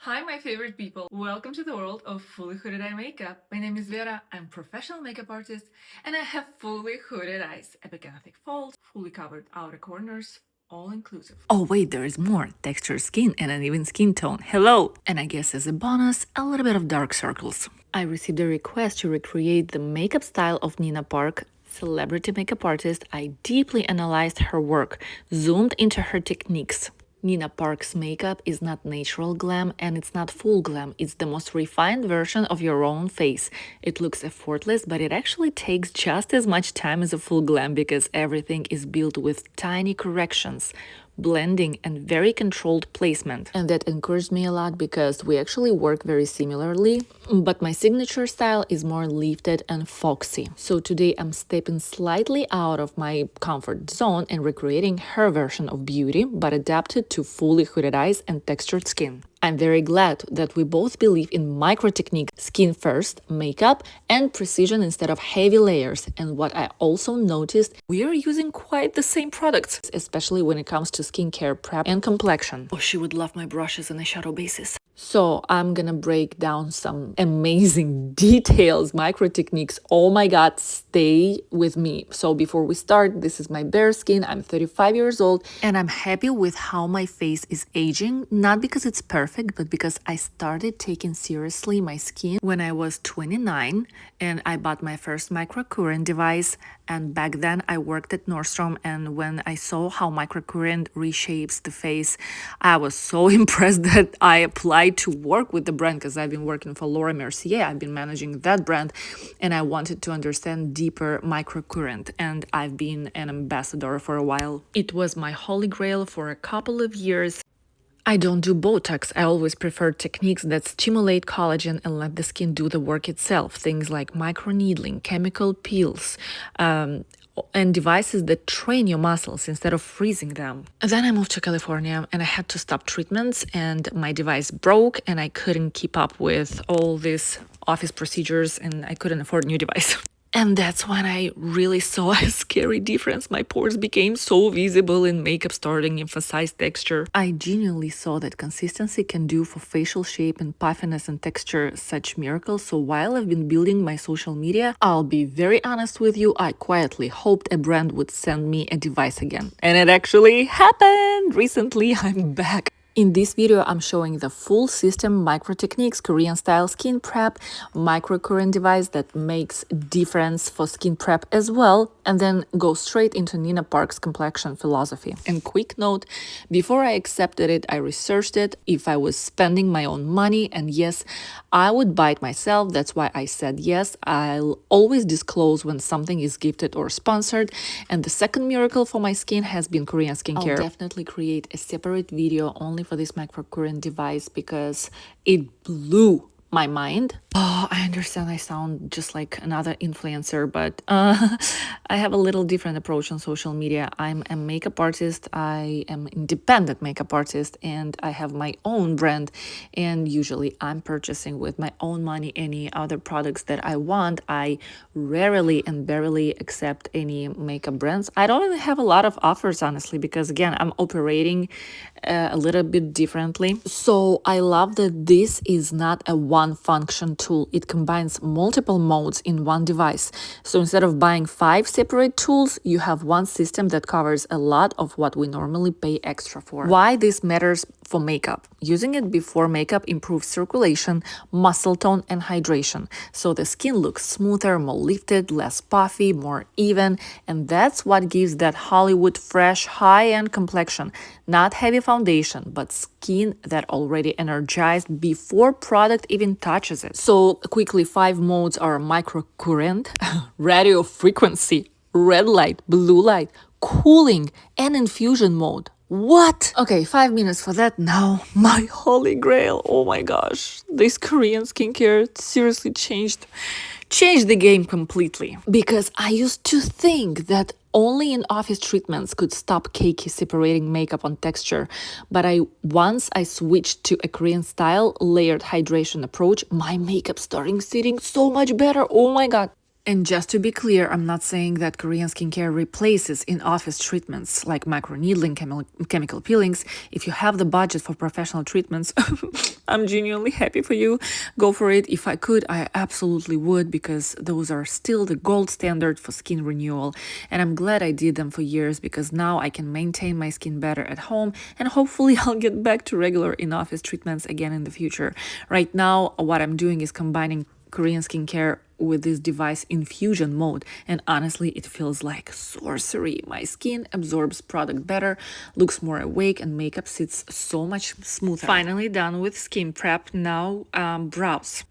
Hi, my favorite people. Welcome to the world of fully hooded eye makeup. My name is Vera. I'm a professional makeup artist and I have fully hooded eyes, epigenic folds, fully covered outer corners, all inclusive. Oh wait, there is more. Textured skin and an even skin tone. Hello! And I guess as a bonus, a little bit of dark circles. I received a request to recreate the makeup style of Nina Park, celebrity makeup artist. I deeply analyzed her work, zoomed into her techniques. Nina Park's makeup is not natural glam and it's not full glam. It's the most refined version of your own face. It looks effortless, but it actually takes just as much time as a full glam because everything is built with tiny corrections, blending, and very controlled placement. And that encouraged me a lot because we actually work very similarly, but my signature style is more lifted and foxy. So today I'm stepping slightly out of my comfort zone and recreating her version of beauty, but adapted to fully hooded eyes and textured skin. I'm very glad that we both believe in micro technique, skin first, makeup, and precision instead of heavy layers. And what I also noticed, we are using quite the same products, especially when it comes to skincare prep and complexion. Oh, she would love my brushes and eyeshadow bases. So I'm gonna break down some amazing details, micro techniques. Oh my god, stay with me. So before we start, this is my bare skin. I'm 35 years old and I'm happy with how my face is aging, not because it's perfect, but because I started taking seriously my skin when I was 29 and I bought my first microcurrent device. And back then I worked at Nordstrom, and when I saw how microcurrent reshapes the face, I was so impressed that I applied to work with the brand because I've been working for Laura Mercier. I've been managing that brand and I wanted to understand deeper microcurrent, and I've been an ambassador for a while. It was my holy grail for a couple of years. I don't do Botox. I always prefer techniques that stimulate collagen and let the skin do the work itself. Things like microneedling, chemical peels, and devices that train your muscles instead of freezing them. Then I moved to California and I had to stop treatments, and my device broke and I couldn't keep up with all these office procedures and I couldn't afford a new device. And that's when I really saw a scary difference. My pores became so visible and makeup starting emphasize texture. I genuinely saw that consistency can do for facial shape and puffiness and texture such miracles. So while I've been building my social media, I'll be very honest with you, I quietly hoped a brand would send me a device again. And it actually happened! Recently, I'm back. In this video, I'm showing the full system micro techniques, Korean style skin prep, microcurrent device that makes difference for skin prep as well, and then go straight into Nina Park's complexion philosophy. And quick note, before I accepted it, I researched it if I was spending my own money, and yes, I would buy it myself. That's why I said yes. I'll always disclose when something is gifted or sponsored. And the second miracle for my skin has been Korean skincare. I'll definitely create a separate video only for this microcurrent device because it blew my mind. Oh, I understand I sound just like another influencer, but I have a little different approach on social media. I'm a makeup artist. I am independent makeup artist and I have my own brand, and usually I'm purchasing with my own money any other products that I want. I rarely and barely accept any makeup brands. I don't really have a lot of offers, honestly, because again, I'm operating a little bit differently. So I love that this is not a one function tool. It combines multiple modes in one device. So instead of buying 5 separate tools, you have one system that covers a lot of what we normally pay extra for. Why this matters for makeup? Using it before makeup improves circulation, muscle tone, and hydration. So the skin looks smoother, more lifted, less puffy, more even, and that's what gives that Hollywood fresh, high-end complexion. Not heavy foundation, but skin that already energized before product even touches it. So quickly, 5 modes are microcurrent, radio frequency, red light, blue light, cooling, and infusion mode. What? Okay, 5 minutes for that. Now, my holy grail. Oh my gosh, this Korean skincare seriously changed the game completely. Because I used to think that only in office treatments could stop cakey separating makeup on texture, but once I switched to a Korean style layered hydration approach, my makeup started sitting so much better. Oh my god. And just to be clear, I'm not saying that Korean skincare replaces in-office treatments like microneedling, chemical peelings. If you have the budget for professional treatments, I'm genuinely happy for you. Go for it. If I could, I absolutely would, because those are still the gold standard for skin renewal. And I'm glad I did them for years, because now I can maintain my skin better at home, and hopefully I'll get back to regular in-office treatments again in the future. Right now, what I'm doing is combining Korean skincare with this device infusion mode, and honestly it feels like sorcery. My skin absorbs product better, looks more awake, and makeup sits so much smoother. Finally done with skin prep. Now brows.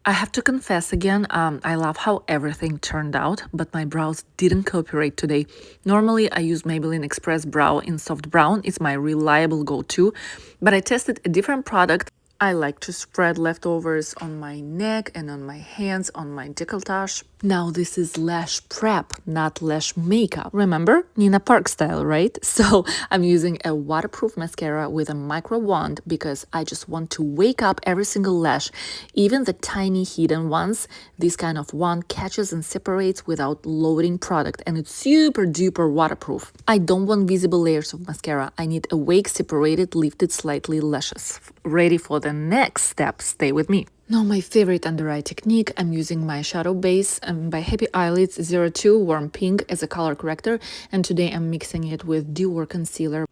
I have to confess again, I love how everything turned out, but my brows didn't cooperate today. Normally I use Maybelline Express Brow in soft brown, it's my reliable go-to, but I tested a different product. I like to spread leftovers on my neck and on my hands, on my décolletage. Now this is lash prep, not lash makeup. Remember? Nina Park style, right? So I'm using a waterproof mascara with a micro wand because I just want to wake up every single lash, even the tiny hidden ones. This kind of wand catches and separates without loading product, and it's super duper waterproof. I don't want visible layers of mascara. I need awake, separated, lifted slightly lashes. Ready for the next step. Stay with me. Now my favorite under eye technique, I'm using my shadow base by Happy Eyelids 02 Warm Pink as a color corrector, and today I'm mixing it with Dior Concealer,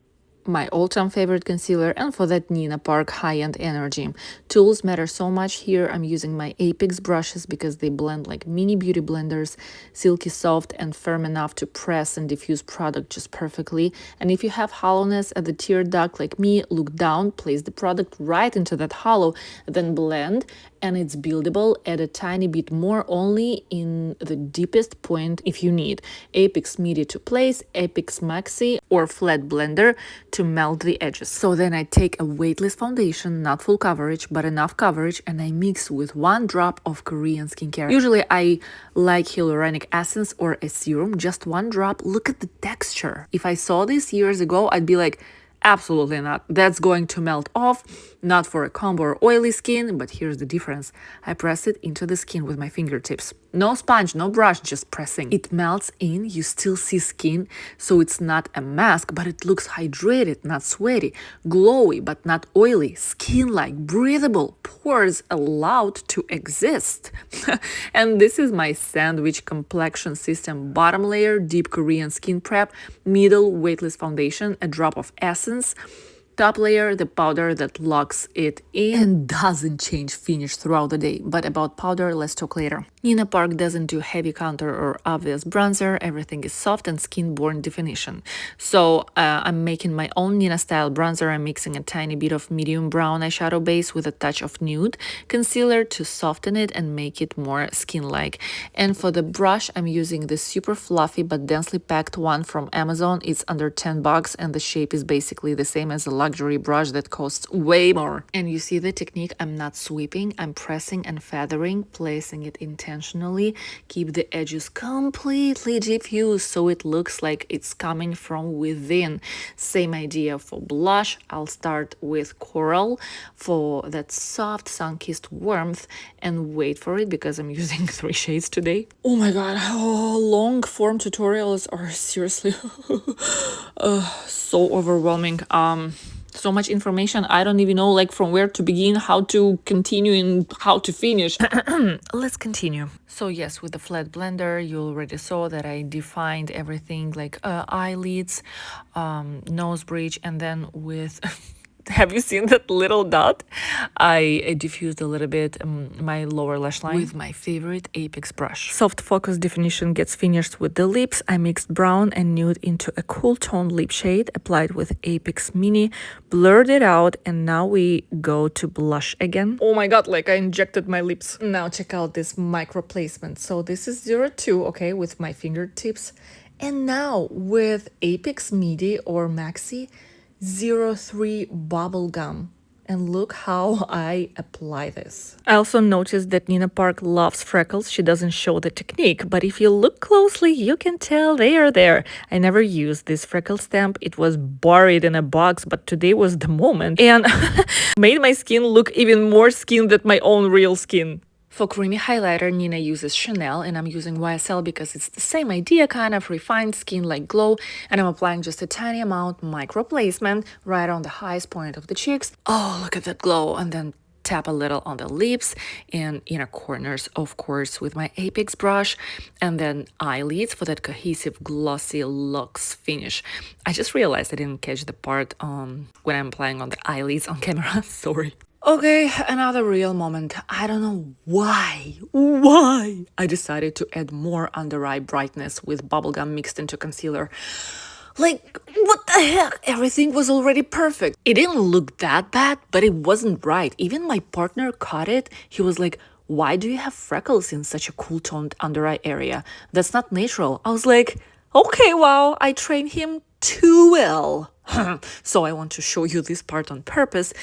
my all-time favorite concealer, and for that Nina Park high-end energy. Tools matter so much here. I'm using my Apex brushes because they blend like mini beauty blenders, silky soft and firm enough to press and diffuse product just perfectly. And if you have hollowness at the tear duct like me, look down, place the product right into that hollow, then blend, and it's buildable. Add a tiny bit more only in the deepest point if you need. Apex Midi to place, Apex Maxi or flat blender to melt the edges. So then I take a weightless foundation, not full coverage, but enough coverage, and I mix with 1 drop of Korean skincare. Usually I like hyaluronic essence or a serum, just 1 drop. Look at the texture. If I saw this years ago, I'd be like, absolutely not. That's going to melt off, not for a combo or oily skin, but here's the difference. I press it into the skin with my fingertips. No sponge, no brush, just pressing. It melts in, you still see skin, so it's not a mask, but it looks hydrated, not sweaty, glowy, but not oily, skin-like, breathable, pores allowed to exist. And this is my sandwich complexion system. Bottom layer, deep Korean skin prep, middle, weightless foundation, a drop of essence, top layer, the powder that locks it in and doesn't change finish throughout the day. But about powder, let's talk later. Nina Park doesn't do heavy contour or obvious bronzer. Everything is soft and skin-borne definition. So I'm making my own Nina style bronzer. I'm mixing a tiny bit of medium brown eyeshadow base with a touch of nude concealer to soften it and make it more skin-like. And for the brush, I'm using this super fluffy but densely packed one from Amazon. It's under $10 and the shape is basically the same as a luxury brush that costs way more. And you see the technique, I'm not sweeping, I'm pressing and feathering, placing it intentionally, keep the edges completely diffused so it looks like it's coming from within. Same idea for blush. I'll start with Coral for that soft sun-kissed warmth and wait for it because I'm using 3 shades today. Oh my god, long form tutorials are seriously so overwhelming. So much information, I don't even know like from where to begin, how to continue, and how to finish. Let's continue. So yes, with the flat blender, you already saw that I defined everything like eyelids, nose bridge, and then with have you seen that little dot? I diffused a little bit my lower lash line with my favorite Apex brush. Soft focus definition gets finished with the lips. I mixed brown and nude into a cool tone lip shade, applied with Apex Mini, blurred it out, and now we go to blush again. Oh my god, like I injected my lips. Now check out this micro placement. So this is 02, okay, with my fingertips. And now with Apex Midi or Maxi, 03 bubble gum, and look how I apply this. I also noticed that Nina Park loves Freckles. She doesn't show the technique, but if you look closely, you can tell they are there. I never used this freckle stamp. It was buried in a box, but today was the moment and made my skin look even more skin than my own real skin. For creamy highlighter, Nina uses Chanel and I'm using YSL because it's the same idea, kind of refined skin-like glow, and I'm applying just a tiny amount, micro placement, right on the highest point of the cheeks. Oh, look at that glow, and then tap a little on the lips and inner corners, of course, with my Apex brush, and then eyelids for that cohesive, glossy luxe finish. I just realized I didn't catch the part when I'm applying on the eyelids on camera. Sorry. Okay, another real moment. I don't know why I decided to add more under eye brightness with bubblegum mixed into concealer. Like, what the heck? Everything was already perfect. It didn't look that bad, but it wasn't bright. Even my partner caught it. He was like, why do you have freckles in such a cool toned under eye area? That's not natural. I was like, okay, wow, I trained him too well. So I want to show you this part on purpose.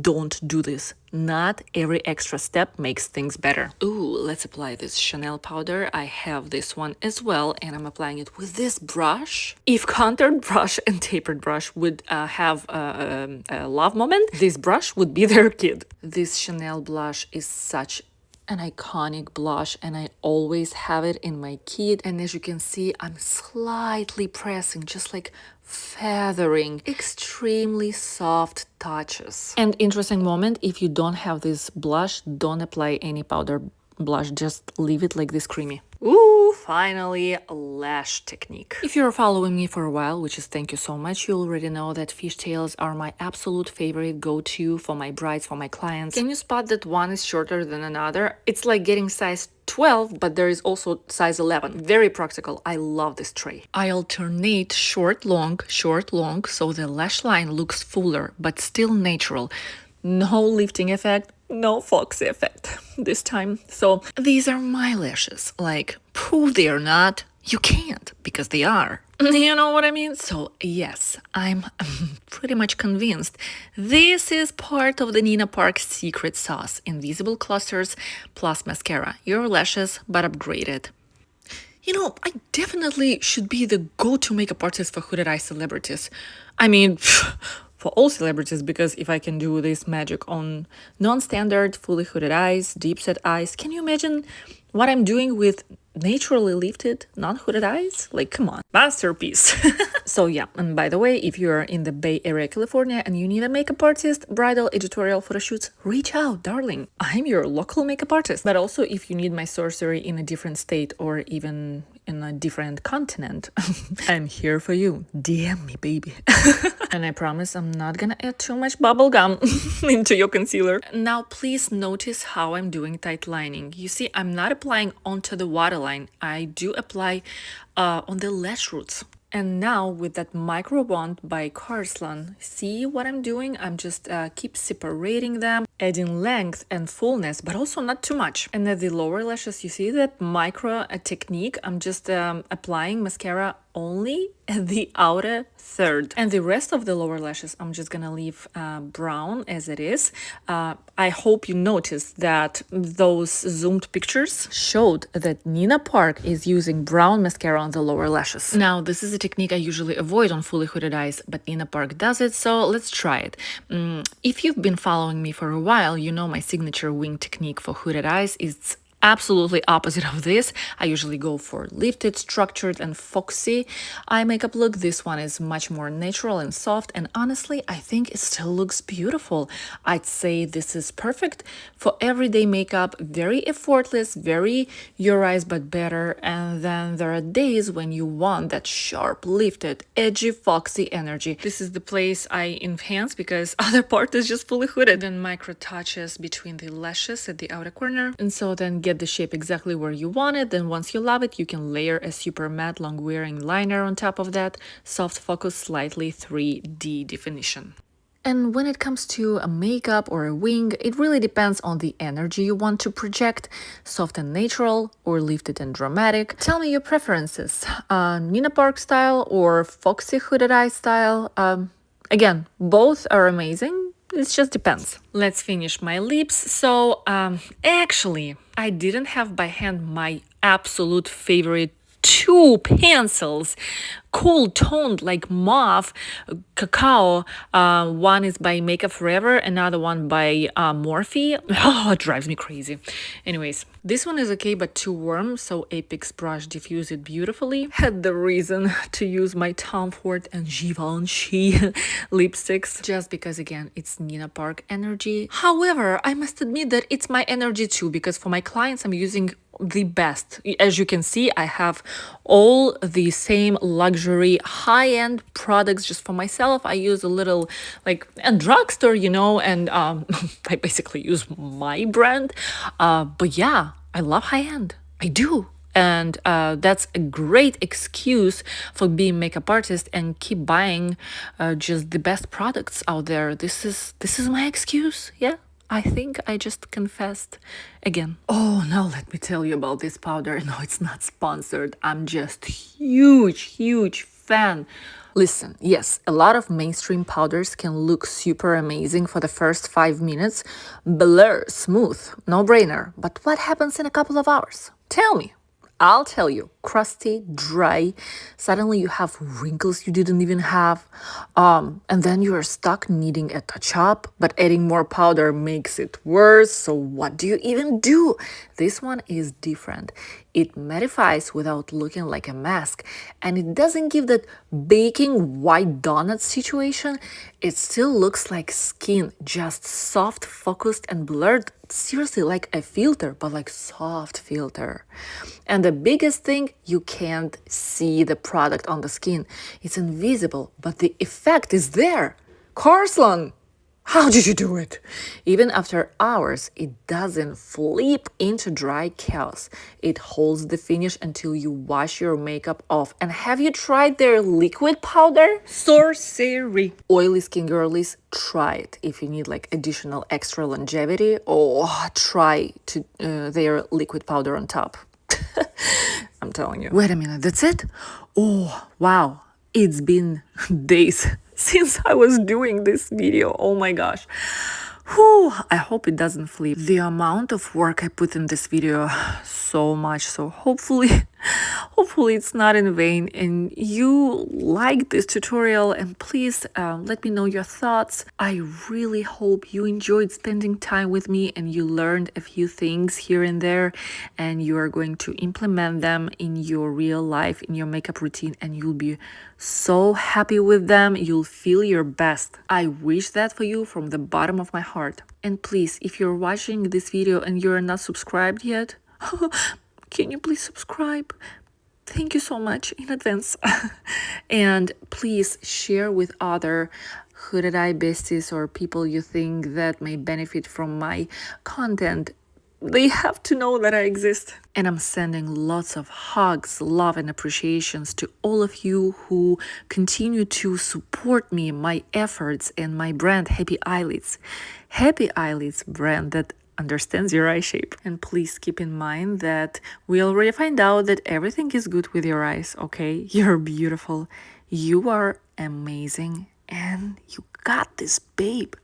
Don't do this. Not every extra step makes things better. Ooh, let's apply this Chanel powder. I have this one as well, and I'm applying it with this brush. If contoured brush and tapered brush would have a love moment, this brush would be their kid. This Chanel blush is such an iconic blush and I always have it in my kit, and as you can see, I'm slightly pressing, just like feathering, extremely soft touches. And interesting moment, if you don't have this blush, don't apply any powder blush, just leave it like this creamy. Ooh, finally, a lash technique. If you're following me for a while, which is thank you so much, you already know that fishtails are my absolute favorite go-to for my brides, for my clients. Can you spot that one is shorter than another? It's like getting size 12, but there is also size 11. Very practical. I love this tray. I alternate short, long, so the lash line looks fuller, but still natural. No lifting effect, no foxy effect this time. So these are my lashes. Like, prove they're not. You can't, because they are. You know what I mean? So yes, I'm pretty much convinced this is part of the Nina Park secret sauce. Invisible clusters plus mascara. Your lashes, but upgraded. You know, I definitely should be the go-to makeup artist for hooded eye celebrities. I mean, for all celebrities, because if I can do this magic on non-standard, fully hooded eyes, deep set eyes, can you imagine what I'm doing with naturally lifted, non-hooded eyes? Like, come on, masterpiece. So yeah, and by the way, if you're in the Bay Area, California, and you need a makeup artist, bridal, editorial photo shoots, reach out, darling. I'm your local makeup artist. But also, if you need my sorcery in a different state or even in a different continent, I'm here for you. DM me, baby. And I promise I'm not gonna add too much bubble gum into your concealer. Now, please notice how I'm doing tight lining. You see, I'm not applying onto the waterline. I do apply on the lash roots. And now with that micro wand by Carslan, see what I'm doing? I'm just keep separating them, adding length and fullness, but also not too much. And at the lower lashes, you see that micro technique? I'm just applying mascara only at the outer third. And the rest of the lower lashes, I'm just gonna leave brown as it is. I hope you noticed that those zoomed pictures showed that Nina Park is using brown mascara on the lower lashes. Now, this is a technique I usually avoid on fully hooded eyes, but Nina Park does it, so let's try it. If you've been following me for a while, you know my signature wing technique for hooded eyes is absolutely opposite of this. I usually go for lifted, structured, and foxy eye makeup look. This one is much more natural and soft, and honestly, I think it still looks beautiful. I'd say this is perfect for everyday makeup, very effortless, very your eyes but better. And then there are days when you want that sharp, lifted, edgy, foxy energy. This is the place I enhance because other part is just fully hooded. Then micro touches between the lashes at the outer corner, and so then get the shape exactly where you want it. Then once you love it, you can layer a super matte long wearing liner on top of that. Soft focus, slightly 3D definition. And when it comes to a makeup or a wing, it really depends on the energy you want to project, soft and natural or lifted and dramatic. Tell me your preferences, Nina Park style or foxy hooded eye style. Again, both are amazing. It just depends. Let's finish my lips. So actually, I didn't have by hand my absolute favorite two pencils, cool toned like mauve, cacao. One is by Makeup Forever, another one by Morphe. Oh, it drives me crazy. Anyways, this one is okay, but too warm, so Apex brush diffused it beautifully. Had the reason to use my Tom Ford and Givenchy lipsticks, just because again, it's Nina Park energy. However, I must admit that it's my energy too, because for my clients, I'm using the best. As you can see, I have all the same luxury high-end products. Just for myself, I use a little like a drugstore, you know, and I basically use my brand. But yeah, I love high-end. I do. And that's a great excuse for being makeup artist and keep buying just the best products out there. This is my excuse. Yeah, I think I just confessed again. Oh, now let me tell you about this powder. No, it's not sponsored. I'm just huge fan. Listen, yes, a lot of mainstream powders can look super amazing for the first 5 minutes. Blur, smooth, no brainer. But what happens in a couple of hours? Tell me. I'll tell you, crusty, dry, suddenly you have wrinkles you didn't even have, and then you are stuck needing a touch-up, but adding more powder makes it worse, so what do you even do? This one is different. It mattifies without looking like a mask, and it doesn't give that baking white donut situation. It still looks like skin, just soft, focused, and blurred. Seriously, like a filter, but like soft filter. And the biggest thing, you can't see the product on the skin. It's invisible, but the effect is there. Carslan, how did you do it? Even after hours, it doesn't flip into dry chaos. It holds the finish until you wash your makeup off. And have you tried their liquid powder? Sorcery. Oily skin girlies, try it. If you need like additional extra longevity, oh, try to their liquid powder on top. I'm telling you. Wait a minute, that's it? Oh, wow. It's been days since I was doing this video. Oh my gosh. Whew, I hope it doesn't flip. The amount of work I put in this video, so much. So hopefully it's not in vain and you like this tutorial, and please let me know your thoughts. I really hope you enjoyed spending time with me and you learned a few things here and there, and you are going to implement them in your real life, in your makeup routine, and you'll be so happy with them. You'll feel your best. I wish that for you from the bottom of my heart. And please, if you're watching this video and you're not subscribed yet, can you please subscribe? Thank you so much in advance. And please share with other hooded eye besties or people you think that may benefit from my content. They have to know that I exist. And I'm sending lots of hugs, love, and appreciations to all of you who continue to support me, my efforts, and my brand, Happy Eyelids. Happy Eyelids brand that understands your eye shape. And please keep in mind that we already find out that everything is good with your eyes, okay? You're beautiful. You are amazing. And you got this, babe.